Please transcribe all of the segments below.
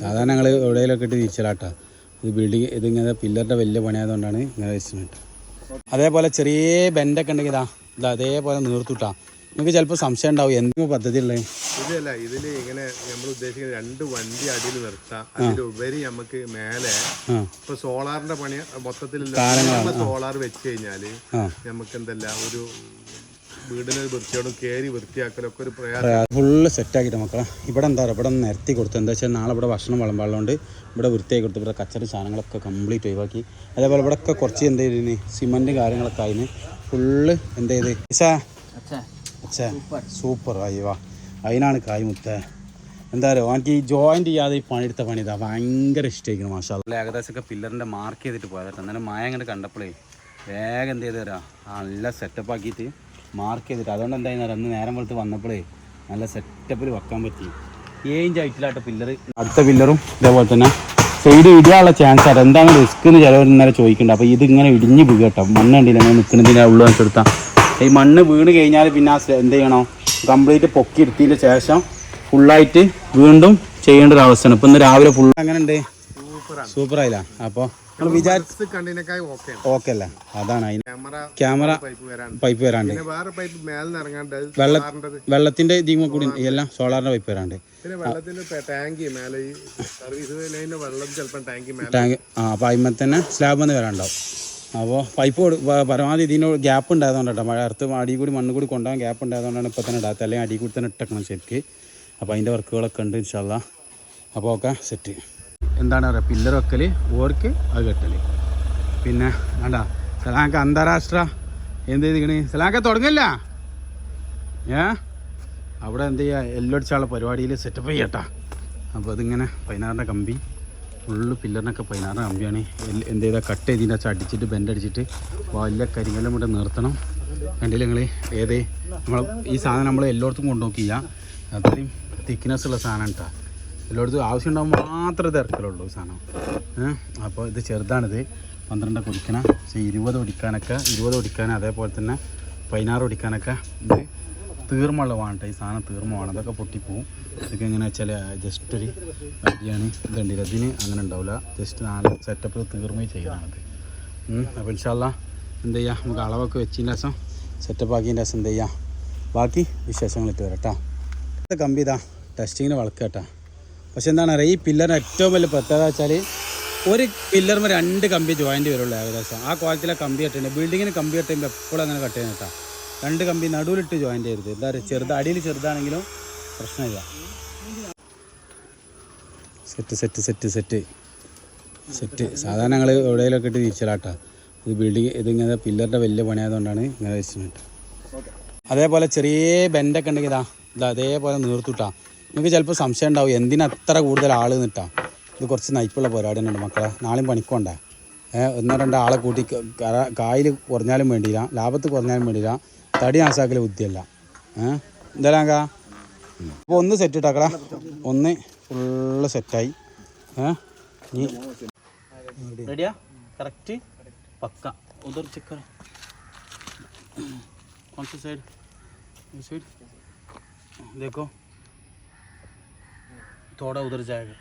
സാധാരണ ഞങ്ങൾ എവിടെയെങ്കിലൊക്കെ ഇട്ട് തിരിച്ചലാട്ടാ. ഇത് ബിൽഡിങ് ഇതിങ്ങനെ പില്ലറിൻ്റെ വലിയ പണിയായതുകൊണ്ടാണ് ഇങ്ങനെ വെച്ചിട്ട്. അതേപോലെ ചെറിയ ബെൻഡൊക്കെ ഉണ്ടെങ്കിൽ ഇതാ അതേപോലെ നീർത്തുട്ടാ. നിങ്ങൾക്ക് ചിലപ്പോൾ സംശയം ഉണ്ടാവും എന്തെങ്കിലും പദ്ധതി ഉള്ളത്. ഇതല്ല, ഇതിൽ ഇങ്ങനെ നമ്മൾ ഉദ്ദേശിക്കുന്നത് 2 വണ്ടി അടിയിൽ നിർത്താം. അതിലുപരി നമുക്ക് മേലെ ഇപ്പൊ സോളാറിന്റെ പണി മൊത്തത്തിൽ സോളാർ വെച്ച് കഴിഞ്ഞാല് നമുക്ക് എന്തല്ല ഒരു വീടിന് വൃത്തിയോടും കയറി വൃത്തിയാക്കലൊക്കെ ഒരു പ്രയാസം. ഫുള്ള് സെറ്റാക്കിയിട്ട് മക്കളെ ഇവിടെ എന്താ പറയുക, ഇവിടെ നിർത്തി കൊടുത്തു. എന്താ വെച്ചാൽ നാളെ ഇവിടെ ഭക്ഷണം വിളമ്പാളുകൊണ്ട് ഇവിടെ വൃത്തിയാക്കി കൊടുത്തു. ഇവിടെ കച്ചറി സാധനങ്ങളൊക്കെ കംപ്ലീറ്റ് ഒഴിവാക്കി. അതേപോലെ ഇവിടെ ഒക്കെ കുറച്ച് എന്ത് ചെയ്തിന് സിമൻറ്റ് കാര്യങ്ങളൊക്കെ ആയിന് ഫുള്ള് എന്ത് ചെയ്ത് അച്ഛാ സൂപ്പർ അയ്യോ. അതിനാണ് കായ് മുത്തേ. എന്താ പറയുക, എനിക്ക് ഈ ജോയിൻറ്റ് ചെയ്യാതെ ഈ പണിയെടുത്ത പണി ഇതാ ഭയങ്കര ഇഷ്ടമായിരിക്കണം. മാഷാ അല്ലാ. ഏകദേശമൊക്കെ പില്ലറിൻ്റെ മാർക്ക് ചെയ്തിട്ട് പോയതാട്ടോ. എന്നാലും മായ അങ്ങോട്ട് കണ്ടപ്പോഴേ വേഗം എന്ത് ചെയ്ത് തരാം നല്ല സെറ്റപ്പ് ആക്കിയിട്ട് മാർക്ക് ചെയ്തിട്ട്. അതുകൊണ്ട് എന്തായിരുന്നു അന്ന് നേരം വെളുത്ത് വന്നപ്പോഴേ നല്ല സെറ്റപ്പിൽ വെക്കാൻ പറ്റി. 7 ഇഞ്ച് ഹൈറ്റിലാട്ടോ പില്ലർ. അടുത്ത പില്ലറും ഇതേപോലെ തന്നെ സൈഡ് ഇടിയാനുള്ള ചാൻസ് ആണ്. എന്താണ് റിസ്ക് എന്ന് ചിലവർ ഇന്നലെ ചോദിക്കുന്നുണ്ട്. അപ്പോൾ ഇതിങ്ങനെ ഇടിഞ്ഞ് വീഴ് കേട്ടോ. മണ്ണ് കണ്ടില്ല അങ്ങനെ നിൽക്കുന്നതിൻ്റെ ഉള്ളു വെച്ചെടുത്താൽ ഈ മണ്ണ് വീണ് കഴിഞ്ഞാൽ പിന്നെ എന്ത് ചെയ്യണോ, കംപ്ലീറ്റ് പൊക്കി എടുത്തതിൻ്റെ ശേഷം ഫുള്ളായിട്ട് വീണ്ടും ചെയ്യേണ്ട ഒരു അവസ്ഥയാണ്. ഇപ്പം ഇന്ന് രാവിലെ ഫുൾ അങ്ങനെ ഉണ്ട്. സൂപ്പറായില്ല. അപ്പോൾ നമ്മൾ വിചാരിച്ച് ഓക്കെ അല്ല. അതാണ് അതിന് ക്യാമറ പൈപ്പ് വരാണ്ട്, വെള്ളത്തിന്റെ ഇതിമ കൂടി എല്ലാം സോളാറിന്റെ പൈപ്പ് വരാണ്ട് ടാങ്ക്. അപ്പോൾ അതിന്മേ തന്നെ സ്ലാബ് വന്ന് വരാണ്ടാവും. അപ്പോൾ പൈപ്പ് പരമാവധി ഇതിനോട് ഗ്യാപ്പ് ഉണ്ടായതുകൊണ്ടാണ് മഴ അടുത്ത് അടിയിൽ കൂടി മണ്ണ് കൂടി കൊണ്ടുപോകാൻ ഗ്യാപ്പ് ഉണ്ടായതുകൊണ്ടാണ് ഇപ്പോൾ തന്നെ ഇടാത്ത. അല്ലെങ്കിൽ അടിയിൽ കൂടി തന്നെ ഇട്ടേക്കണം ശരിക്ക്. അപ്പോൾ അതിൻ്റെ വർക്കുകളൊക്കെ ഉണ്ട് ഇൻഷാ അല്ലാ. അപ്പോൾ ഒക്കെ സെറ്റ്. എന്താണ് പറയുക, പില്ലർ വെക്കൽ, ഓർക്ക് അത് കെട്ടൽ. പിന്നെ വേണ്ട സലാങ്ക അന്താരാഷ്ട്ര എന്ത് ചെയ്തിക്കണേ സലാങ്ക തുടങ്ങില്ല അവിടെ എന്ത് ചെയ്യുക, എല്ലൊടിച്ചുള്ള പരിപാടിയിൽ സെറ്റപ്പ് ചെയ്യട്ടാ. അപ്പോൾ അതിങ്ങനെ 16ൻ്റെ കമ്പി ഫുള്ള് പില്ലറിനൊക്കെ 16 കമ്പിയാണ്. എന്ത് ചെയ്താൽ കട്ട് ചെയ്തിൻ്റെ വെച്ചാൽ അടിച്ചിട്ട് ബെൻഡടിച്ചിട്ട് വലിയ കരിങ്കല്ലും കൂടെ നിർത്തണം. കണ്ടില്ല നിങ്ങൾ ഏതേ നമ്മൾ ഈ സാധനം നമ്മൾ എല്ലായിടത്തും കൊണ്ടുനോക്കില്ല. അത്രയും തിക്നെസ് ഉള്ള സാധനം കേട്ടോ. എല്ലായിടത്തും ആവശ്യം ഉണ്ടാകുമ്പോൾ മാത്രമേ ഇത് ഇറക്കലുള്ളൂ സാധനം. അപ്പോൾ ഇത് ചെറുതാണിത്. 12 ഒടിക്കണം. പക്ഷേ 20 ഒടിക്കാനൊക്കെ 20 ഒടിക്കാൻ അതേപോലെ തന്നെ 16 ഒടിക്കാനൊക്കെ ഇത് തീർമുള്ളതാണ് കേട്ടോ. ഈ സാധനം തീർമ്മമാണ്. അതൊക്കെ പൊട്ടിപ്പോവും. ഇതൊക്കെ എങ്ങനെ വെച്ചാൽ ജസ്റ്റ് ഒരു അരിയാണ്. ഇതുണ്ട് അതിന് അങ്ങനെ ഉണ്ടാവില്ല. ജസ്റ്റ് 4 സെറ്റപ്പിൽ തീർമ്മയും ചെയ്യണത്. അപ്പോൾ ഇൻഷാ അല്ലാ എന്ത് ചെയ്യുക, നമുക്ക് അളവൊക്കെ വെച്ചതിൻ്റെ ശേഷം സെറ്റപ്പ് ആക്കിയതിൻ്റെ ശേഷം എന്ത് ചെയ്യുക ബാക്കി വിശേഷങ്ങളിട്ട് വരാം കേട്ടോ. കമ്പി ഇതാ ടെസ്റ്റിങ്ങിന് വളക്കുക കേട്ടോ. പക്ഷെ എന്താണ് പറയുക, ഈ പില്ലറിന് ഏറ്റവും വലിയ പ്രത്യേകത വെച്ചാൽ ഒരു പില്ലറിന് 2 കമ്പി ജോയിൻറ്റ് വരുള്ളൂ ഏകദേശം. ആ ക്വാളിറ്റിയിലെ കമ്പി കട്ടുന്നത്. ബിൽഡിങ്ങിന് കമ്പി കട്ടുമ്പോൾ എപ്പോഴും അങ്ങനെ കട്ട് ചെയ്യുന്നത് കേട്ടോ. 2 കമ്പി നടുവിലിട്ട് ജോയിൻറ്റ് ചെയ്യരുത്. എന്താ പറയുക, അടിയിൽ ചെറുതാണെങ്കിലും പ്രശ്നമില്ല. Set set set set set സാധാരണ ഞങ്ങൾ എവിടെയെങ്കിലൊക്കെ ഇട്ട് തിരിച്ചലാട്ടാ. ഇത് ബിൽഡിങ് ഇതിങ്ങനെ പില്ലറിൻ്റെ വലിയ പണിയായതുകൊണ്ടാണ് ഇങ്ങനെ വെച്ചിട്ട്. അതേപോലെ ചെറിയ ബെൻഡൊക്കെ ഉണ്ടെങ്കിൽ ഇതാ അതേപോലെ നീർത്തുട്ടാ. നിങ്ങൾക്ക് ചിലപ്പോൾ സംശയം ഉണ്ടാവും എന്തിനത്ര കൂടുതൽ ആൾ നിന്നിട്ടാ. ഇത് കുറച്ച് നയിപ്പുള്ള പരിപാടി തന്നെയുണ്ട് മക്കളെ. നാളെയും പണിക്കൊണ്ടേ 1-2 ആളെ കൂട്ടി കായിൽ കുറഞ്ഞാലും വേണ്ടിയില്ല, ലാഭത്ത് കുറഞ്ഞാലും വേണ്ടിയില്ല. തടി നാശാക്കൽ ബുദ്ധിയല്ല. എന്തായാലും അപ്പോൾ ഒന്ന് സെറ്റ് ഇട്ടാക്കടാ. ഒന്ന് ഫുള്ള് സെറ്റായി. നീ റെഡിയാ കറക്റ്റ് പക്ക. ഉധർ ചെക്ക് करो कौन सी साइड, इस साइड देखो थोड़ा उधर जाएगा.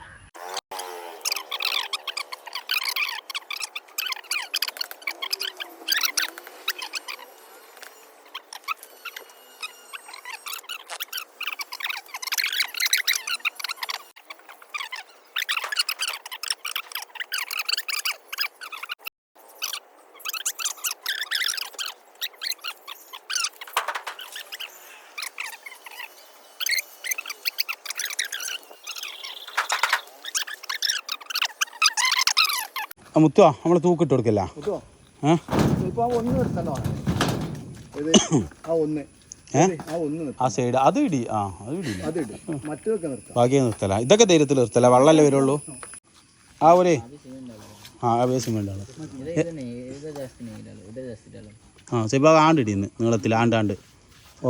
മുത്തുവാ നമ്മൾ തൂക്കിട്ട് കൊടുക്കില്ല. ആ സൈഡ് അത് ഇടി. അത് ഇടില്ല, ബാക്കി നിർത്തല. ഇതൊക്കെ ധൈര്യത്തിൽ നിർത്തല. വെള്ളമല്ലേ വരുള്ളൂ. ആ ഒരേ സിമെൻ്റാണ്. സിബാഗ് ആണ്ടിടിന്ന് നീളത്തിൽ ആണ്ടാണ്ട്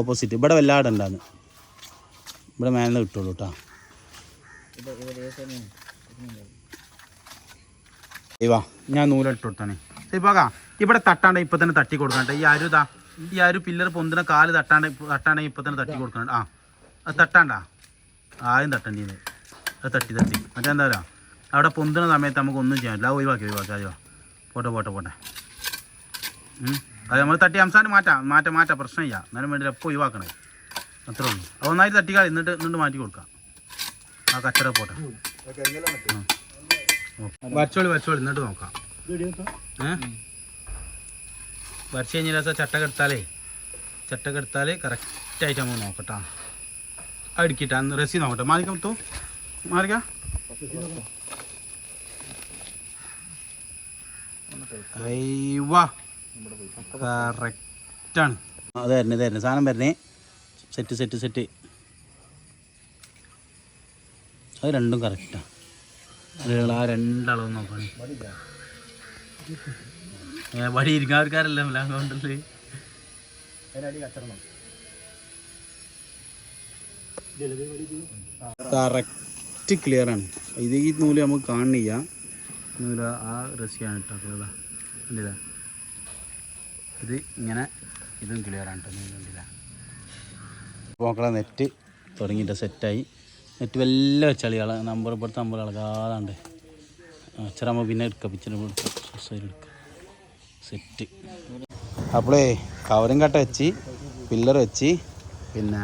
ഓപ്പോസിറ്റ്. ഇവിടെ വല്ലാണ്ടുണ്ടാന്ന് ഇവിടെ മേലെ കിട്ടുള്ളൂ കേട്ടോ. ഇവാ ഞാൻ നൂലിട്ട് കൊടുത്താണ്. ഇപ്പം ഇവിടെ തട്ടാണ്ട് ഇപ്പം തന്നെ തട്ടി കൊടുക്കണ്ട. ഈ അരു പില്ലർ പൊന്തിന കാല് തട്ടാണ്ട് ഇപ്പം തന്നെ തട്ടി കൊടുക്കണ്ട. അത് തട്ടാണ്ടാ ആദ്യം തട്ടേണ്ടത്. അത് തട്ടി മറ്റേ എന്താ പറയുക അവിടെ പൊന്തുന്ന സമയത്ത് നമുക്ക് ഒന്നും ചെയ്യാൻ പറ്റില്ല. ഒഴിവാക്കി അയ്യോ പോട്ടെ അത് നമ്മൾ തട്ടി സംസാരം മാറ്റാം പ്രശ്നമില്ല. എന്നാലും വേണ്ടി എപ്പോൾ ഒഴിവാക്കണേ അത്രേ ഉള്ളൂ. അത് ഒന്നായിട്ട് തട്ടിക്കാൾ എന്നിട്ട് മാറ്റി കൊടുക്കാം. ആ കച്ചറ പോട്ടെ വരച്ചോളി എന്നിട്ട് നോക്കാം. വരച്ച് കഴിഞ്ഞാൽ ചട്ടക്കെടുത്താൽ കറക്റ്റായിട്ട് നമ്മൾ നോക്കട്ടാ. അടുക്കിട്ടാ റെസി നോക്കട്ടെ. മാറിക്ക വാ കറക്റ്റാണ്. അത് തരണേ സാധനം വരണേ. സെറ്റ് അത് രണ്ടും കറക്റ്റാണ്. ആ രണ്ടളവ് നോക്കണേ. വടി ഇരിക്കാർക്കാരല്ല കൊണ്ടല്ലേ. കറക്റ്റ് ക്ലിയർ ആണ്. ഇത് ഈ നൂല് നമുക്ക് കാണുന്നില്ല. നൂല് ആ റസിയാണ് ഇട്ടത്. കണ്ടില്ല ഇത് ഇങ്ങനെ ഇതും ക്ലിയർ ആണ് കേട്ടോ. നൂല് കണ്ടില്ല. മക്കളെ നെറ്റ് തുടങ്ങിയിട്ട് സെറ്റായി. നെറ്റ് വല്ല ചളികള നമ്പർ ഇളകാതാണ്ട് അച്ചറാകുമ്പോൾ പിന്നെ എടുക്കുക സെറ്റ്. അപ്പോളേ കവറും കട്ട വെച്ച് പില്ലർ വെച്ച് പിന്നെ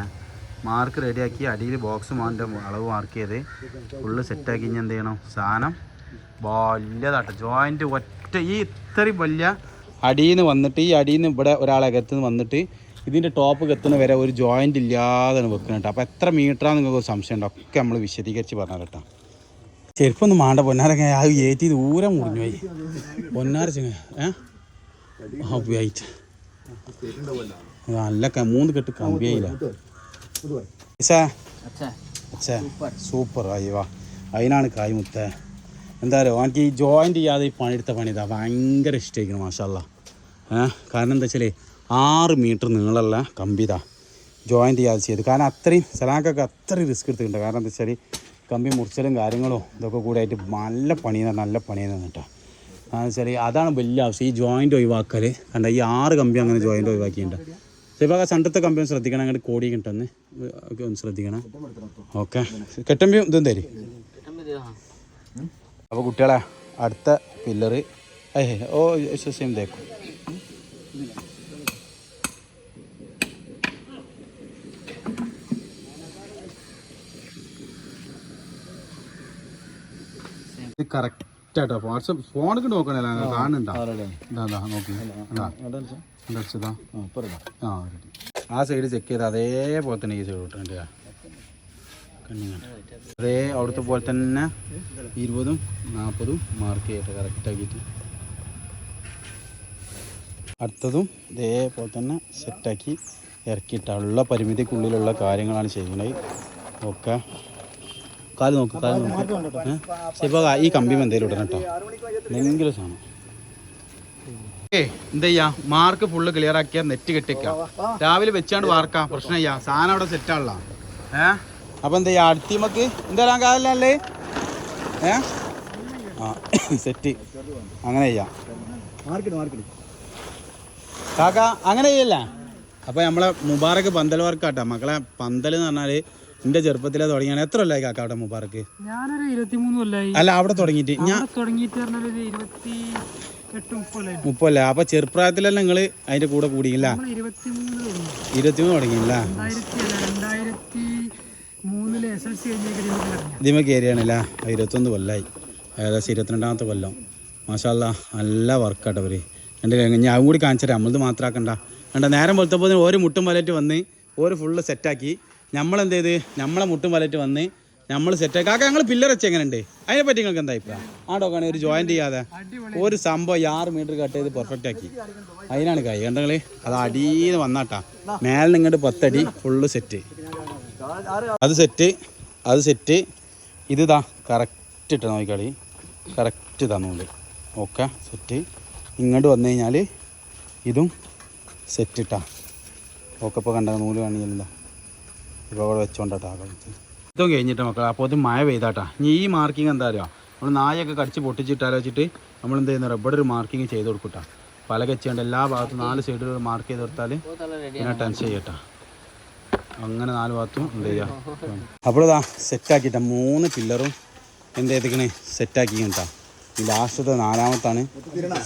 മാർക്ക് റെഡിയാക്കി അടിയിൽ ബോക്സ് മാൻ്റെ അളവ് മാർക്ക് ചെയ്ത് ഫുള്ള് സെറ്റാക്കി. ഇനി എന്ത് ചെയ്യണം? സാധനം വലിയതാട്ടെ ജോയിൻറ്റ് ഒറ്റ ഈ ഇത്രയും വലിയ അടിയിൽ നിന്ന് വന്നിട്ട് ഈ അടിയിൽ നിന്ന് ഇവിടെ ഒരാളകത്തുനിന്ന് വന്നിട്ട് ഇതിൻ്റെ ടോപ്പ് കത്തുന്ന വരെ ഒരു ജോയിൻ്റ് ഇല്ലാതെ വെക്കണം കേട്ടോ. അപ്പോൾ എത്ര മീറ്ററാന്ന് നിങ്ങൾക്ക് സംശയം ഉണ്ടോ? ഒക്കെ നമ്മൾ വിശദീകരിച്ച് പറഞ്ഞാൽ കേട്ടോ. ചെരുപ്പൊന്നും മാണ്ട പൊന്നാരങ്ങ ആ ഏറ്റി ദൂരം മുറിഞ്ഞു പോയി. പൊന്നാര ഉപയോഗിച്ച നല്ല 3 കെട്ട് കമ്പിയായില്ല. സൂപ്പർ അയ്യവാ. അതിനാണ് കായ് മുത്ത. എന്താ പറയുക എനിക്ക് ഈ ജോയിൻ്റ് ചെയ്യാതെ ഈ പണിയെടുത്ത പണിതാ ഭയങ്കര ഇഷ്ടമായിരിക്കണം മാഷാല്ലാ. കാരണം എന്താ വെച്ചാൽ 6 മീറ്റർ നീളമുള്ള കമ്പിതാ ജോയിൻ്റ് ചെയ്യാതെ ചെയ്ത്. കാരണം അത്രയും സലാക്കൊക്കെ അത്രയും റിസ്ക് എടുത്തിട്ടുണ്ട്. കാരണം എന്താ വെച്ചാൽ കമ്പി മുറിച്ചലും കാര്യങ്ങളും ഇതൊക്കെ കൂടെ ആയിട്ട് നല്ല പണിയെന്ന് കേട്ടോ. എന്ന് വെച്ചാൽ അതാണ് വലിയ ആവശ്യം. ഈ ജോയിൻ്റ് ഒഴിവാക്കൽ കണ്ട ഈ 6 കമ്പി അങ്ങനെ ജോയിൻ്റ് ഒഴിവാക്കിയിട്ടുണ്ട്. ചിലപ്പോൾ ആ സണ്ടത്തെ കമ്പി ഒന്ന് ശ്രദ്ധിക്കണം. അങ്ങോട്ട് കോടി കിട്ടുമെന്ന് ഒന്ന് ശ്രദ്ധിക്കണം. ഓക്കെ കെട്ടമ്പി ഇതും തരും. അപ്പോൾ കുട്ടികളെ അടുത്ത പില്ലറ് സെയിം തേക്കും. ഇത് കറക്റ്റായിട്ടോ. വാട്സപ്പ് ഫോണിൽ നോക്കണല്ലോ കാണുന്നുണ്ടോ? നോക്കി ആ സൈഡ് ചെക്ക് ചെയ്ത് അതേപോലെ തന്നെ ഈ സൈഡ് കിട്ടണ്ട അതേ അവിടുത്തെ പോലെ തന്നെ 20ഉം 40ഉം മാർക്ക് ചെയ്യട്ടെ കറക്റ്റാക്കിയിട്ട്. അടുത്തതും ഇതേപോലെ തന്നെ സെറ്റാക്കി ഇറക്കിയിട്ടുള്ള പരിമിതിക്കുള്ളിലുള്ള കാര്യങ്ങളാണ് ചെയ്യുന്നത്. ഓക്കെ കാല് നോക്ക് ഇപ്പോൾ ഈ കമ്പി എന്തേലും ഇടണം കേട്ടോ. ഭയങ്കര സാധനം. എന്താ ചെയ്യാ മാർക്ക് ഫുള്ള് ക്ലിയർ ആക്കിയാൽ നെറ്റ് കെട്ടിക്കാം. രാവിലെ വെച്ചാണ്ട് വാർക്കാം. പ്രശ്നമില്ല. സാധനം അവിടെ സെറ്റാണല്ലോ. അപ്പം എന്താ ചെയ്യാ അടുത്തിമക്ക് എന്തായാലും കാലല്ലേ സെറ്റ് അങ്ങനെ ചെയ്യാം. കാക്ക അങ്ങനെ ചെയ്യല്ലേ. അപ്പം നമ്മളെ മുബാറക്ക് പന്തൽ വർക്കാട്ടോ. മക്കളെ പന്തൽ എന്ന് പറഞ്ഞാൽ എന്റെ ചെറുപ്പത്തിലെ തുടങ്ങിയാണ്. എത്ര കൊല്ലായി കാക്ക അവിടെ മുബാറക്ക്? ഞാനൊരു 23 കൊല്ലായി. അല്ല അവിടെ തുടങ്ങിയിട്ട് ഞാൻ 30 അപ്പൊ ചെറുപ്രായത്തിലല്ല നിങ്ങള് അതിന്റെ കൂടെ കൂടിയില്ല? 23 തുടങ്ങിയില്ല. ഇതിമ കയറിയാണല്ല. 21 കൊല്ലായി. ഏകദേശം 22ാമത്തെ കൊല്ലം. മാഷാല്ലാ നല്ല വർക്കാട്ടോ അവര്. എൻ്റെ ഞാൻ കൂടി കാണിച്ചാൽ നമ്മളത് മാത്രമാക്കണ്ട. കണ്ട നേരം പോലത്തപ്പോൾ ഒരു മുട്ടും വലറ്റ് വന്ന് ഒരു ഫുള്ള് സെറ്റാക്കി. നമ്മളെന്ത് ചെയ്ത് നമ്മളെ മുട്ടും വലറ്റ് വന്ന് നമ്മൾ സെറ്റാക്കി. കാക്ക ഞങ്ങൾ പില്ലർ വെച്ച് എങ്ങനെ ഉണ്ട് അതിനെപ്പറ്റി നിങ്ങൾക്ക് എന്താ ഇപ്പം? ആ ഡോക്കാണ് ഒരു ജോയിൻറ്റ് ചെയ്യാതെ ഒരു സംഭവം 6 മീറ്റർ കട്ട് ചെയ്ത് പെർഫെക്റ്റ് ആക്കി. അതിനാണ് കൈ കണ്ടങ്ങൾ. അത് അടിയിൽ വന്നാട്ടാ മേലെ ഇങ്ങോട്ട് 10 അടി ഫുള്ള് സെറ്റ്. അത് സെറ്റ് ഇതാ കറക്റ്റ് ഇട്ട നോക്കിക്കളി. കറക്റ്റ് തന്നൂല്. Okay set. ഇങ്ങോട്ട് വന്നു കഴിഞ്ഞാൽ ഇതും സെറ്റ് ഇട്ടാ. ഓക്കെ ഇപ്പോൾ കണ്ട നൂല് കാണില്ല. ഇപ്പോൾ അവിടെ വെച്ചോണ്ടാട്ടാ ഇതും കഴിഞ്ഞിട്ട് മക്കളെ. അപ്പോൾ അത് മഴ പെയ്താട്ടാ. ഇനി ഈ മാർക്കിങ് എന്താ അറിയുക? നമ്മൾ നായൊക്കെ കടിച്ച് പൊട്ടിച്ചിട്ടാലോ വെച്ചിട്ട് നമ്മൾ എന്ത് ചെയ്യുന്ന ഇവിടെ ഒരു മാർക്കിങ് ചെയ്ത് കൊടുക്കട്ടാ. പല കച്ചുകൊണ്ട് എല്ലാ ഭാഗത്തും 4 സൈഡിൽ മാർക്ക് ചെയ്ത് കൊടുത്താൽ പിന്നെ ടെൻഷൻ ചെയ്യട്ടാ. അങ്ങനെ 4 ഭാഗത്തും എന്ത് ചെയ്യുക. അപ്പോഴിതാ സെറ്റാക്കിയിട്ട 3 പില്ലറും എന്ത് ചെയ്തിക്കണേ സെറ്റാക്കി കേട്ടാ. ഈ ലാസ്റ്റത്തെ 4ാമത്താണ്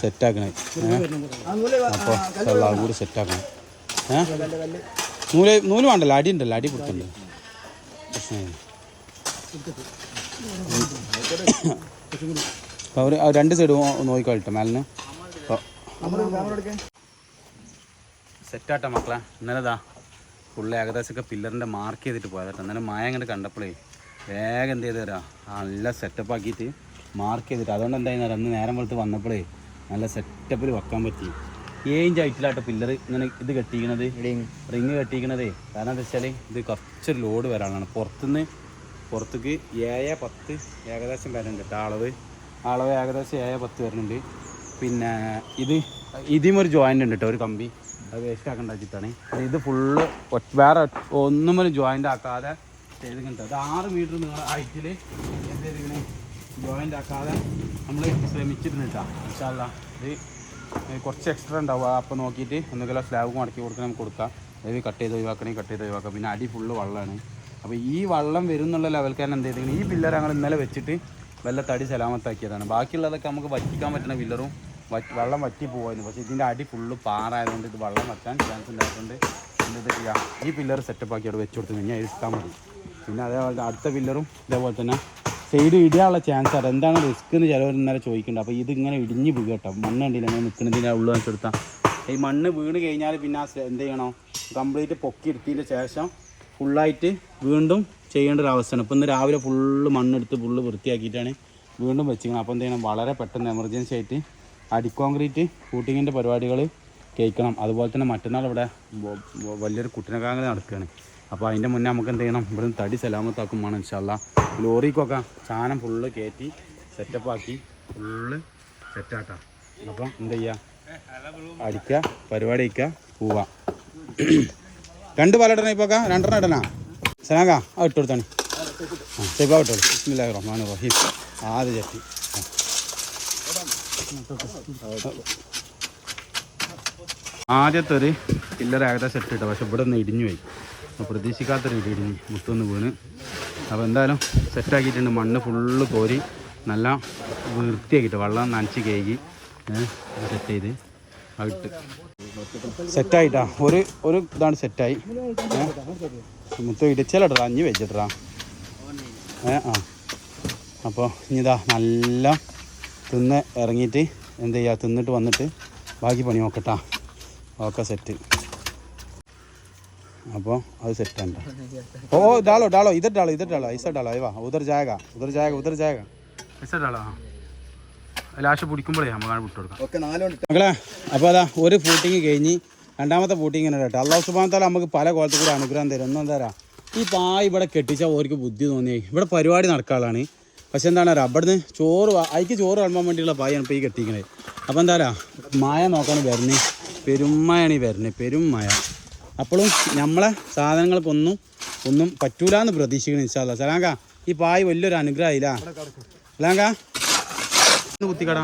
സെറ്റാക്കണേ. അപ്പോൾ അതും കൂടി സെറ്റാക്കണം. നൂല് വേണ്ടല്ലോ, അടി ഉണ്ടല്ലോ, അടി കൊടുക്കണ്ടല്ലോ, പ്രശ്നമില്ല. അപ്പോൾ അവർ 2 സൈഡ് നോക്കിക്കോട്ടെ മേലിന്. സെറ്റാട്ടാ മക്കളെ. ഇന്നലെതാ ഫുള്ള് ഏകദേശമൊക്കെ പില്ലറിൻ്റെ മാർക്ക് ചെയ്തിട്ട് പോയതാട്ടോ. എന്നാലും മായ അങ്ങോട്ട് കണ്ടപ്പോഴേ വേഗം എന്ത് ചെയ്ത് തരാം, നല്ല സെറ്റപ്പ് ആക്കിയിട്ട് മാർക്ക് ചെയ്തിട്ട്. അതുകൊണ്ട് എന്തായിരുന്നു അന്ന് നേരം വെളുത്ത് വന്നപ്പോഴേ നല്ല സെറ്റപ്പിൽ വെക്കാൻ പറ്റി. 7 ഇഞ്ച് ഹൈറ്റിലാട്ടോ പില്ലർ ഇങ്ങനെ ഇത് കെട്ടിക്കണത്, റിങ് കെട്ടിക്കണതേ. കാരണം എന്താ വെച്ചാൽ ഇത് കുറച്ചൊരു ലോഡ് വരാനാണ്. പുറത്തേക്ക് 7-10 ഏകദേശം വരുന്നുണ്ട് കേട്ടോ. അളവ് ഏകദേശം 7-10 വരുന്നുണ്ട്. പിന്നെ ഇതിലും ഒരു ജോയിൻ്റ് ഉണ്ട് കേട്ടോ, ഒരു കമ്പി. അത് വേസ്റ്റ് ആക്കേണ്ട വെച്ചിട്ടാണ്. ഇത് ഫുള്ള് വേറെ ഒന്നും ഒരു ജോയിൻ്റ് ആക്കാതെ ചെയ്തിട്ടുണ്ട്. അത് 6 മീറ്റർ നിങ്ങളുടെ ഹൈറ്റിൽ എന്ത് ചെയ്തിങ്ങനെ ജോയിൻ്റ് ആക്കാതെ നമ്മൾ ശ്രമിച്ചിരുന്നു കേട്ടോ. ഇൻഷാ അല്ലാ ഇത് കുറച്ച് എക്സ്ട്രാ ഉണ്ടാവുക. അപ്പോൾ നോക്കിയിട്ട് ഒന്നുകിലും സ്ലാബ് മടക്കി കൊടുക്കാൻ നമുക്ക് കൊടുക്കാം. അതായത് കട്ട് ചെയ്ത് ഒഴിവാക്കാം. പിന്നെ അടി ഫുള്ള് വെള്ളമാണ്. അപ്പോൾ ഈ വെള്ളം വരും എന്നുള്ള ലെവൽക്കാരൻ എന്ത് ചെയ്തിങ്ങനെ ഈ പില്ലർ ഞങ്ങൾ ഇന്നലെ വെച്ചിട്ട് വല്ല തടി സലാമത്താക്കിയതാണ്. ബാക്കിയുള്ളതൊക്കെ നമുക്ക് വറ്റിക്കാൻ പറ്റുന്ന പില്ലറും വെള്ളം വറ്റി പോകുമായിരുന്നു. പക്ഷേ ഇതിൻ്റെ അടി ഫുള്ള് പാറായതുകൊണ്ട് ഇത് വെള്ളം വറ്റാൻ ചാൻസ് ഉണ്ടായതുകൊണ്ട് എന്ത് ചെയ്യാം, ഈ പില്ലർ സെറ്റപ്പാക്കി അവിടെ വെച്ച് കൊടുത്ത് കഴിഞ്ഞാൽ ഇട്ടാൽ മതി. പിന്നെ അതേപോലെ അടുത്ത പില്ലറും ഇതേപോലെ തന്നെ സൈഡ് ഇടാനുള്ള ചാൻസ് ആണ്. എന്താണ് റിസ്ക് എന്ന് ചിലവർ ഇന്നലെ ചോദിക്കുന്നുണ്ട്. അപ്പോൾ ഇതിങ്ങനെ ഇടിഞ്ഞ് വീഴും കേട്ടോ. മണ്ണ് കണ്ടില്ല അങ്ങനെ നിൽക്കുന്നതിൻ്റെ ഉള്ളു വെച്ചെടുത്താൽ ഈ മണ്ണ് വീണ് കഴിഞ്ഞാൽ പിന്നെ എന്ത് ചെയ്യണം, കംപ്ലീറ്റ് പൊക്കി എടുത്തതിൻ്റെ ശേഷം ഫുള്ളായിട്ട് വീണ്ടും ചെയ്യേണ്ട ഒരു അവസ്ഥയാണ്. ഇപ്പോൾ ഇന്ന് രാവിലെ ഫുള്ള് മണ്ണെടുത്ത് ഫുള്ള് വൃത്തിയാക്കിയിട്ടാണ് വീണ്ടും വെച്ചിരിക്കുന്നത്. അപ്പോൾ എന്ത് ചെയ്യണം, വളരെ പെട്ടെന്ന് എമർജൻസി ആയിട്ട് അടിക്കോൺക്രീറ്റ് കൂട്ടിങ്ങിൻ്റെ പരിപാടികൾ കേൾക്കണം. അതുപോലെ തന്നെ മറ്റന്നാൾ ഇവിടെ വലിയൊരു കുട്ടിനകാങ്ങൽ നടക്കുകയാണ്. അപ്പോൾ അതിൻ്റെ മുന്നേ നമുക്ക് എന്ത് ചെയ്യണം, ഇവിടെ നിന്ന് തടി സലാമത്താക്കുമ്പോൾ ഇൻഷാ അല്ലാ ലോറിക്കൊക്കെ സാധനം ഫുള്ള് കയറ്റി സെറ്റപ്പാക്കി ഫുള്ള് സെറ്റാക്കാം. അപ്പം എന്ത് ചെയ്യുക, അടിക്കുക, പരിപാടി വയ്ക്കുക, പോവാം. 2 പാലിടണ ഇപ്പോൾ 2 ഇടണ സനാകാ ആ ഇട്ട് കൊടുത്താണ്. ചെപ്പാ ഇട്ടോളൂ. ബിസ്മില്ലാഹിർ റഹ്മാനിർ റഹീം. ആദ്യ ചട്ടി ആദ്യത്തെ ഒരു പില്ലർ ഏകദേശം ഇട്ടിട്ട്, പക്ഷെ ഇവിടെ നിന്ന് ഇടിഞ്ഞു പോയി. അപ്പോൾ പ്രതീക്ഷിക്കാത്തൊരു ഇടിഞ്ഞ് മുത്തൊന്ന് വീണ്. അപ്പോൾ എന്തായാലും സെറ്റാക്കിയിട്ടുണ്ട്. മണ്ണ് ഫുള്ള് കോരി നല്ല വൃത്തിയാക്കിയിട്ട് വെള്ളം നനച്ച് കേകി സെറ്റ് ചെയ്ത് ആയിട്ട് സെറ്റായിട്ടാ. ഒരു ഇതാണ് സെറ്റായി. മുത്ത് ഇടിച്ചാലിട്ടാ 5 വെച്ചിട്ടാ. ആ അപ്പോൾ ഇനിതാ നല്ല തിന്ന് ഇറങ്ങിയിട്ട് എന്ത് ചെയ്യുക, തിന്നിട്ട് വന്നിട്ട് ബാക്കി പണി നോക്കട്ടാ. Okay set. അപ്പോൾ അത് സെറ്റാണ്ട. ഓ डालो इधर डालो ऐसा डालो. अयवा उधर जाएगा ऐसा डालो. ലാസ്റ്റ് പിടിക്കുമ്പോഴേ നമുക്ക് വിട്ടു കൊടുക്കാം മക്കളെ. അപ്പോൾ അതാ ഒരു ഫൂട്ടിങ് കഴിഞ്ഞ് 2ാമത്തെ ഫൂട്ടിങ് തന്നെ കേട്ടോ. അള്ളാഹു സുബ്ഹാനഹു വ തആല നമുക്ക് പല കോലത്തിൽ കൂടി അനുഗ്രഹം തരും. ഒന്നും എന്താ പറയുക, ഈ പായ് ഇവിടെ കെട്ടിച്ചാൽ ഓർക്ക് ബുദ്ധി തോന്നിയേ. ഇവിടെ പരിപാടി നടക്കാനുള്ളതാണ്. പക്ഷെ എന്താണ് പറയുക, അവിടുന്ന് അതിക്ക് ചോറ് വിളമ്പാൻ വേണ്ടിയുള്ള പായാണ് ഇപ്പോൾ ഈ കെട്ടിക്കണത്. അപ്പോൾ എന്താ പറയുക, മായ നോക്കാൻ വരുന്നത്, പെരുമയാണ് ഈ വരുന്നത്, പെരും മഴ. അപ്പോഴും നമ്മളെ സാധനങ്ങൾക്കൊന്നും പറ്റൂല എന്ന് പ്രതീക്ഷിക്കണം ഇൻഷാ അല്ലാ. സലാങ്ക ഈ പായ് വലിയൊരു അനുഗ്രഹമായില്ല സലാങ്ക. കുത്തിക്കട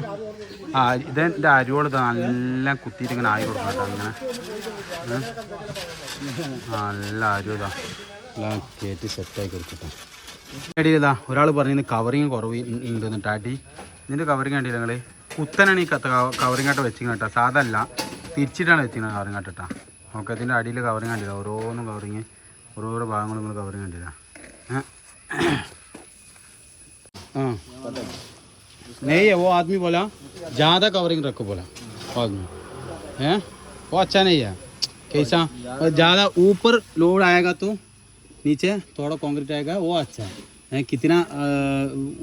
ആ ഇതെൻ്റെ അരിയോട് നല്ല കുത്തിയിട്ട് ഇങ്ങനെ ആയി കൊടുക്കണം കേട്ടോ. അങ്ങനെ നല്ല അരിയോതാ എല്ലാം കയറ്റി സെറ്റായി കൊടുക്കട്ടെ. അടിയിലാ ഒരാൾ പറഞ്ഞിരുന്നു കവറിങ് കുറവ് ഉണ്ട് ടാറ്റി. ഇതിൻ്റെ കവറിങ് കണ്ടില്ല നിങ്ങൾ, കുത്തനാണ് ഈ കവറിങ് ആയിട്ട് വെച്ചിങ്ങനെ കേട്ടോ. സാധല്ല തിരിച്ചിട്ടാണ് വെച്ചിരിക്കുന്നത് കവറിങ് ആയിട്ടാ. ഓക്കെ, ഇതിൻ്റെ അടിയിൽ കവറിങ് കണ്ടില്ല, ഓരോന്നും കവറിങ് ഓരോരോ ഭാഗങ്ങളും നിങ്ങൾ കവറിങ് കണ്ടില്ല. नहीं है वो आदमी बोला ज़्यादा कवरिंग रखो बोला आदमी है, वो अच्छा नहीं है. कैसा ज़्यादा ऊपर लोड आएगा तो नीचे थोड़ा कंक्रीट आएगा, वो अच्छा है. कितना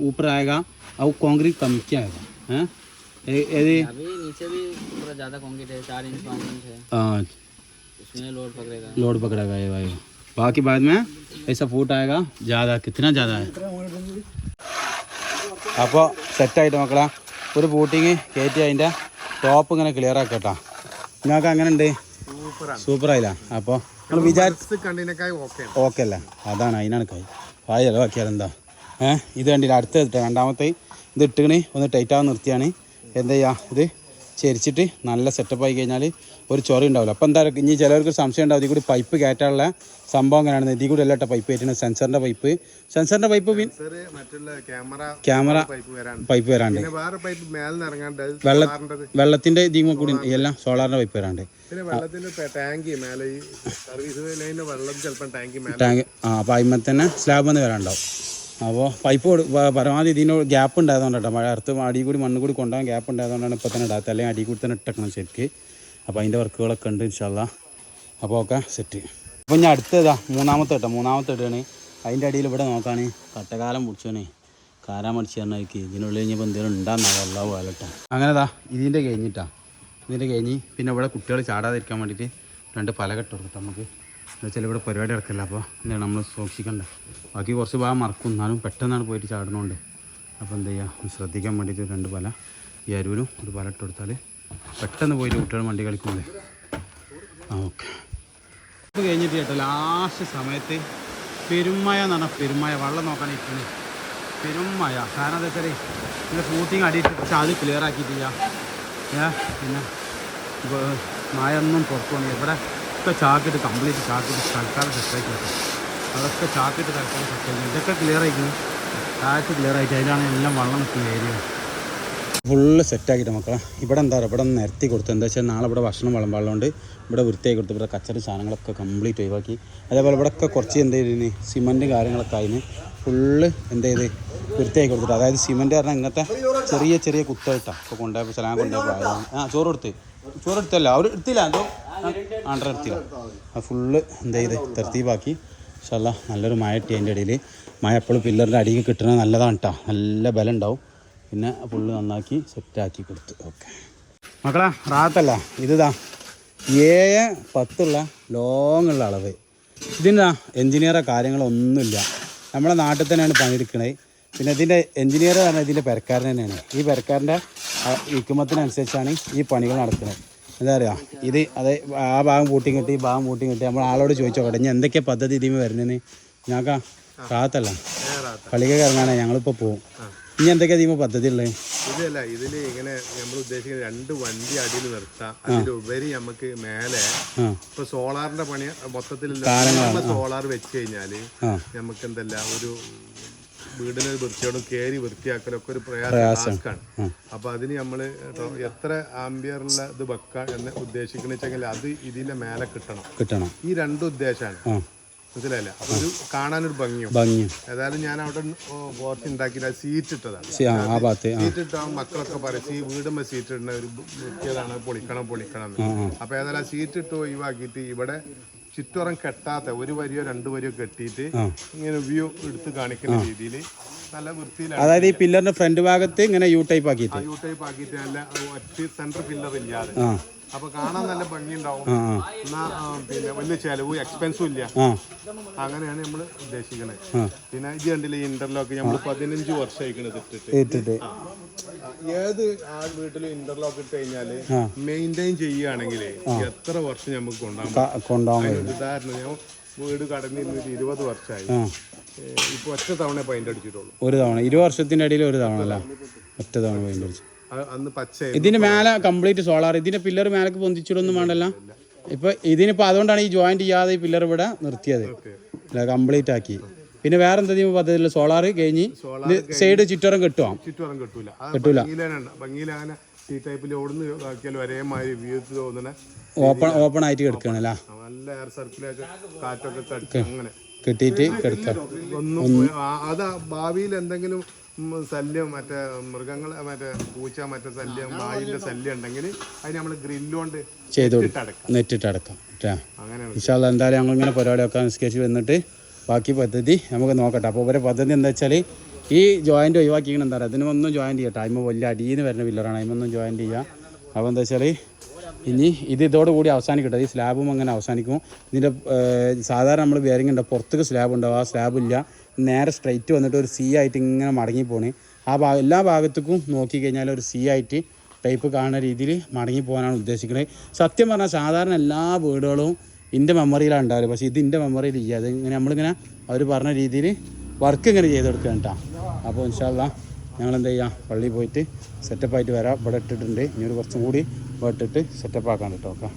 ऊपर आएगा और कंक्रीट कम क्या आएगा हैं. अभी नीचे भी पूरा ज़्यादा कंक्रीट है, 4 इंच 5 इंच है. हाँ, इसमें लोड पकड़ेगा ये भाई. बाकी बाद में ऐसा फुट आएगा ज़्यादा. कितना ज़्यादा है. അപ്പോൾ സെറ്റായിട്ട് മക്കളെ ഒരു ബൂട്ടിങ് കയറ്റി അതിൻ്റെ ടോപ്പ് ഇങ്ങനെ ക്ലിയർ ആക്കട്ടോ. നിങ്ങൾക്ക് അങ്ങനെ ഉണ്ട്, സൂപ്പറായില്ല. അപ്പോൾ നിങ്ങൾ വിചാരിച്ച് ഓക്കെ അല്ലേ, അതാണ് അതിനാണ് കൈ പായല്ലോ ആക്കിയാൽ എന്താ. ഇത് കണ്ടില്ല, അടുത്ത ഇട്ടോ 2ാമത്തെ ഇത് ഇട്ടുകണി ഒന്ന് ടൈറ്റാവാൻ നിർത്തിയാണ്. എന്താ ചെയ്യുക, ഇത് ചെരിച്ചിട്ട് നല്ല സെറ്റപ്പ് ആയി കഴിഞ്ഞാൽ ഒരു ചൊറി ഉണ്ടാവില്ല. അപ്പോൾ എന്താ ഇനി ചിലവർക്ക് സംശയം ഉണ്ടാവും ഇതിൽ കൂടി പൈപ്പ് കയറ്റാനുള്ള സംഭവം എങ്ങനെയാണ്. ഇതിൽ കൂടി അല്ലാട്ട പൈപ്പ് കയറ്റുന്നത് സെൻസറിൻ്റെ പൈപ്പ് ക്യാമറ പൈപ്പ് വരാണ്ട് വെള്ളത്തിൻ്റെ ഇതിമ കൂടി എല്ലാം സോളാറിൻ്റെ പൈപ്പ് വരാണ്ട് ടാങ്ക് അപ്പോൾ അതിന്മേൽ തന്നെ സ്ലാബ് വന്ന് വരാണ്ടാവും. അപ്പോൾ പൈപ്പ് പരമാവധി ഇതിനോട് ഗ്യാപ്പ് ഉണ്ടായതുകൊണ്ട് കേട്ടോ, മഴ അടുത്ത് അടി കൂടി മണ്ണ് കൂടി കൊണ്ടുപോകാൻ ഗ്യാപ്പ് ഉണ്ടായതുകൊണ്ടാണ് ഇപ്പോൾ തന്നെ ഇടാത്തത്, അല്ലെങ്കിൽ അടി കൂടി തന്നെ ഇട്ടേക്കണം ശരിക്ക്. അപ്പോൾ അതിൻ്റെ വർക്കുകളൊക്കെ ഉണ്ട് ഇൻഷാല്ലാ. അപ്പോൾ ഒക്കെ സെറ്റ്. അപ്പോൾ ഞാൻ അടുത്തതാ മൂന്നാമത്തെ ഇട്ടാണ്. അതിൻ്റെ അടിയിൽ ഇവിടെ നോക്കാണ് കട്ടകാലം പിടിച്ചാണ് കാരാൻ മടിച്ച് പറഞ്ഞാൽ ഇതിനുള്ളിൽ കഴിഞ്ഞപ്പോൾ എന്തെങ്കിലും ഉണ്ടാകുന്ന വെള്ളം പോലട്ടെ. അങ്ങനെതാ ഇതിൻ്റെ കഴിഞ്ഞ് പിന്നെ ഇവിടെ കുട്ടികൾ ചാടാതിരിക്കാൻ വേണ്ടിയിട്ട് 2 പലകെട്ട് കൊടുക്കട്ടെ നമുക്ക്. എന്നുവെച്ചാൽ ഇവിടെ പരിപാടി നടക്കില്ല, അപ്പോൾ എന്താണ് നമ്മൾ സൂക്ഷിക്കണ്ട. ബാക്കി കുറച്ച് ഭാഗം മറക്കും, എന്നാലും പെട്ടെന്നാണ് പോയിട്ട് ചാടണോണ്ട്. അപ്പോൾ എന്താ ചെയ്യുക, ശ്രദ്ധിക്കാൻ വേണ്ടിയിട്ട് 2 പല ഈ അരുവിലും ഒരു പല ഇട്ട് കൊടുത്താൽ പെട്ടെന്ന് പോയിട്ട് കുട്ടികൾ വണ്ടി കളിക്കുമല്ലേ. ഓക്കെ. ഇത് കഴിഞ്ഞിട്ട് കേട്ടോ ലാസ്റ്റ് സമയത്ത് പെരുമഴ എന്ന് പറഞ്ഞാൽ പെരുമഴ, വെള്ളം നോക്കാനിരിക്കുന്നത് പെരുമഴ. കാരണം എന്താ വെച്ചാൽ ഇതിൻ്റെ ഷൂട്ടിങ് അടിയിട്ട് പക്ഷെ അത് ക്ലിയർ ആക്കിയിട്ടില്ല. പിന്നെ മഴ ഒന്നും പുറത്തു പോകണം. ഇവിടെ ഒക്കെ ചാക്കിട്ട് കംപ്ലീറ്റ് ചാക്കിട്ട് തൽക്കാലം സെറ്റാക്കി വെക്കും. അതൊക്കെ ചാക്കിട്ട് തൽക്കാലം സെറ്റാക്കി ഇതൊക്കെ ക്ലിയർ ആയിരിക്കുന്നു. താഴത്ത് ക്ലിയർ ആയിട്ട് അതിലാണ് എല്ലാം വെള്ളം നിൽക്കുന്ന ഏരിയ ഫുള്ള് സെറ്റാക്കിയിട്ട് മക്കളെ. ഇവിടെ എന്താ പറയുക, ഇവിടെ ഒന്ന് നിരത്തി കൊടുത്തു. എന്താ വെച്ചാൽ നാളെ ഇവിടെ ഭക്ഷണം വിളമ്പാളുകൊണ്ട് ഇവിടെ വൃത്തിയാക്കി കൊടുത്തു. ഇവിടെ കച്ചറി സാധനങ്ങളൊക്കെ കംപ്ലീറ്റ് ഒഴിവാക്കി. അതേപോലെ ഇവിടെയൊക്കെ കുറച്ച് എന്ത് ചെയ്തിന് സിമൻറ്റ് കാര്യങ്ങളൊക്കെ ആയിന് ഫുള്ള് എന്ത് ചെയ്ത് വൃത്തിയാക്കി കൊടുത്തിട്ട്. അതായത് സിമൻറ്റ് പറഞ്ഞാൽ ഇങ്ങനത്തെ ചെറിയ കുത്തായിട്ടാണ് ഇപ്പോൾ കൊണ്ടുപോയപ്പോൾ സ്ഥലം കൊണ്ടുപോയപ്പോൾ ചോറ് എടുത്തല്ല അവർ എടുത്തില്ല, എന്തോ ആണ്ടർ എടുത്തില്ല. അത് ഫുള്ള് എന്ത് ചെയ്ത് തർത്തീബാക്കി. ഇൻഷാല്ലാ നല്ലൊരു മഴ ഇട്ടി. അതിൻ്റെ ഇടയിൽ മഴ എപ്പോഴും പില്ലറിൻ്റെ അടിയിൽ കിട്ടണത് നല്ലതാണ് കേട്ടോ, നല്ല ബലം ഉണ്ടാവും. പിന്നെ ഫുള്ള് നന്നാക്കി സെറ്റാക്കി കൊടുത്തു. ഓക്കെ മക്കളെ റാത്തല്ല ഇതാ 7-10 ലോങ്ങുള്ള അളവ്. ഇതിൻ്റെ എൻജിനീയറോ കാര്യങ്ങളൊന്നുമില്ല, നമ്മളെ നാട്ടിൽ തന്നെയാണ് പണിയെടുക്കണത്. പിന്നെ ഇതിൻ്റെ എൻജിനീയർ പറഞ്ഞാൽ ഇതിൻ്റെ പെരക്കാരൻ തന്നെയാണ്. ഈ പെരക്കാരൻ്റെ ഇക്കുമത്തിനനുസരിച്ചാണ് ഈ പണികൾ നടക്കുന്നത്. എന്താ പറയുക, ഇത് അത് ആ ഭാഗം പൂട്ടി കെട്ടി ഈ ഭാഗം പൂട്ടി കെട്ടി നമ്മൾ ആളോട് ചോദിച്ചോ കേട്ടോ ഇനി എന്തൊക്കെയാണ് പദ്ധതി ഇതിന് വരുന്നതെന്ന്. ഞങ്ങൾക്ക് റാത്തല്ല കളിക്കൊക്കെ ഇറങ്ങാനേ ഞങ്ങളിപ്പോൾ പോവും. ഇനി എന്തൊക്കെയാ ഇതിന് പദ്ധതി ഉള്ളത്? ഇതല്ല, ഇതില് ഇങ്ങനെ നമ്മൾ ഉദ്ദേശിക്കുന്നത് 2 വണ്ടി അടിയിൽ നിർത്താം. അതിലുപരി നമുക്ക് മേലെ ഇപ്പൊ സോളാറിന്റെ പണി മൊത്തത്തിൽ സോളാർ വെച്ച് കഴിഞ്ഞാല് നമുക്ക് എന്തല്ല ഒരു വീടിന് വൃത്തിയോടും കയറി വൃത്തിയാക്കലൊക്കെ ഒരു പ്രയാസമാണ്. അപ്പൊ അതിന് നമ്മള് എത്ര ആംബിയറുള്ള ഇത് വെക്കാൻ എന്ന് ഉദ്ദേശിക്കണെച്ചെങ്കിൽ അത് ഇതിന്റെ മേലെ കിട്ടണം. ഈ 2 ഉദ്ദേശമാണ്, മനസ്സിലായില്ല. അപ്പൊ ഒരു കാണാനൊരു ഭംഗിയും. ഏതായാലും ഞാൻ അവിടെ പോർച്ച് ഉണ്ടാക്കിയിട്ട് സീറ്റ് ഇട്ടതാണ്. സീറ്റ് ഇട്ടാൽ മക്കളൊക്കെ പറയും ഈ വീടുമ്പോ സീറ്റ് ഇടുന്ന ഒരു വൃത്തിയതാണ്, പൊളിക്കണം. അപ്പൊ ഏതായാലും ആ സീറ്റ് ഇട്ട് ഒഴിവാക്കിയിട്ട് ഇവിടെ ചുറ്റുറം കെട്ടാത്ത 1 വരിയോ 2 വരിയോ കെട്ടിയിട്ട് ഇങ്ങനെ വ്യൂ എടുത്ത് കാണിക്കുന്ന രീതിയിൽ നല്ല വൃത്തിയിലാണ്. അതായത് ഈ പില്ലറിന്റെ ഫ്രണ്ട് ഭാഗത്ത് ഇങ്ങനെ യു ടൈപ്പ് ആക്കിയിട്ട് നല്ല ഒറ്റ സെന്റർ പില്ലർ ഇല്ലാതെ. അപ്പൊ കാണാൻ നല്ല ഭംഗിയുണ്ടാവും, എന്നാ പിന്നെ വലിയ ചെലവ് എക്സ്പെൻസും ഇല്ല. അങ്ങനെയാണ് നമ്മൾ ഉദ്ദേശിക്കുന്നത്. പിന്നെ ഇത് കണ്ടില്ലേ ഇന്റർലോക്ക് നമ്മൾ 15 വർഷമായിക്കണത് ഇട്ടിട്ട്. ഏത് ആ വീട്ടിലും ഇന്റർലോക്ക് ഇട്ട് കഴിഞ്ഞാല് മെയിൻറ്റെയിൻ ചെയ്യുകയാണെങ്കിൽ എത്ര വർഷം നമുക്ക് കൊണ്ടുപോകാം. ഉദാഹരണം ഞാൻ വീട് കടന്നിരുന്നിട്ട് 20 വർഷമായി. ഇപ്പൊ ഒറ്റ തവണ പെയിന്റ് അടിച്ചിട്ടുള്ളൂ. ഒരു തവണ 20 വർഷത്തിന്റെ ഇടയിൽ ഒരു തവണ അല്ല, ഒറ്റ തവണ പെയിന്റ് അടിച്ചു. അന്ന് പച്ച. ഇതിന്റെ മേലെ കംപ്ലീറ്റ് സോളാർ. ഇതിന്റെ പില്ലർ മേലേക്ക് പൊന്തിച്ചിടൊന്നും വേണ്ടല്ല. ഇപ്പൊ ഇതിനിപ്പോ അതുകൊണ്ടാണ് ഈ ജോയിന്റ് ചെയ്യാതെ ഈ പില്ലർ ഇവിടെ നിർത്തിയത്, കംപ്ലീറ്റ് ആക്കി. പിന്നെ വേറെ എന്തെങ്കിലും പദ്ധതി സോളാർ കഴിഞ്ഞ് സൈഡ് ചുറ്റോറം കിട്ടൂല. ഓപ്പൺ ആയിട്ട് കിടക്കുകയാണല്ലേ, നല്ല എയർ സർക്കുലേഷൻ കാറ്റൊക്കെ അങ്ങനെ കിട്ടിയിട്ട് കിടക്കാം. അത് ഭാവിയിൽ എന്തെങ്കിലും ശല്യം മറ്റേ മൃഗങ്ങൾ മറ്റേ പൂച്ച മറ്റേ ശല്യം നായിന്റെ ശല്യം ഉണ്ടെങ്കിൽ അതിന് നമ്മൾ ഗ്രില്ലുകൊണ്ട് നെറ്റിട്ട് അടക്കാം. ഇൻഷാല്ലാ എന്തായാലും ഞങ്ങളിങ്ങനെ പരിപാടിയൊക്കെ നിസ്കരിച്ച് വന്നിട്ട് ബാക്കി പദ്ധതി നമുക്ക് നോക്കട്ടെ. അപ്പോൾ ഇവരെ പദ്ധതി എന്താ വെച്ചാൽ ഈ ജോയിൻ്റ് ഒഴിവാക്കിക്കണം. എന്താ പറയുക, ഇതിനൊന്നും ജോയിൻ്റ് ചെയ്യട്ടെ. അതിന് വലിയ അടിയിൽ നിന്ന് വരുന്ന പില്ലറാണ്, അതിനൊന്നും ജോയിൻ്റ് ചെയ്യുക. അപ്പോൾ എന്താ വെച്ചാൽ ഇനി ഇതോടുകൂടി അവസാനിക്കട്ടെ. ഈ സ്ലാബും അങ്ങനെ അവസാനിക്കും. ഇതിൻ്റെ സാധാരണ നമ്മൾ ബെയറിംഗ് ഉണ്ട്, പുറത്തേക്ക് സ്ലാബ് ഉണ്ടാവും, ആ സ്ലാബില്ല. നേരെ സ്ട്രൈറ്റ് വന്നിട്ട് ഒരു സി ആയിട്ട് ഇങ്ങനെ മടങ്ങിപ്പോണേ. ആ എല്ലാ ഭാഗത്തേക്കും നോക്കിക്കഴിഞ്ഞാൽ ഒരു സി ആയിട്ട് ടൈപ്പ് കാണുന്ന രീതിയിൽ മടങ്ങിപ്പോകാനാണ് ഉദ്ദേശിക്കുന്നത്. സത്യം പറഞ്ഞാൽ സാധാരണ എല്ലാ വീടുകളും എൻ്റെ മെമ്മറിയിലാണ് ഉണ്ടാവില്ല, പക്ഷേ ഇത് എൻ്റെ മെമ്മറിയിൽ ഇല്ല. അതിങ്ങനെ നമ്മളിങ്ങനെ അവർ പറഞ്ഞ രീതിയിൽ വർക്ക് ഇങ്ങനെ ചെയ്തെടുക്കുക കേട്ടോ. അപ്പോൾ ഇൻഷാല്ലാ ഞങ്ങൾ എന്ത് ചെയ്യാം, പള്ളിയിൽ പോയിട്ട് സെറ്റപ്പായിട്ട് വരാം. ഇവിടെ ഇട്ടിട്ടുണ്ട്, ഇനി ഒരു കുറച്ചും കൂടി ഇവിടെ ഇട്ടിട്ട് സെറ്റപ്പ് ആക്കാൻ കേട്ടോ. ഓക്കെ.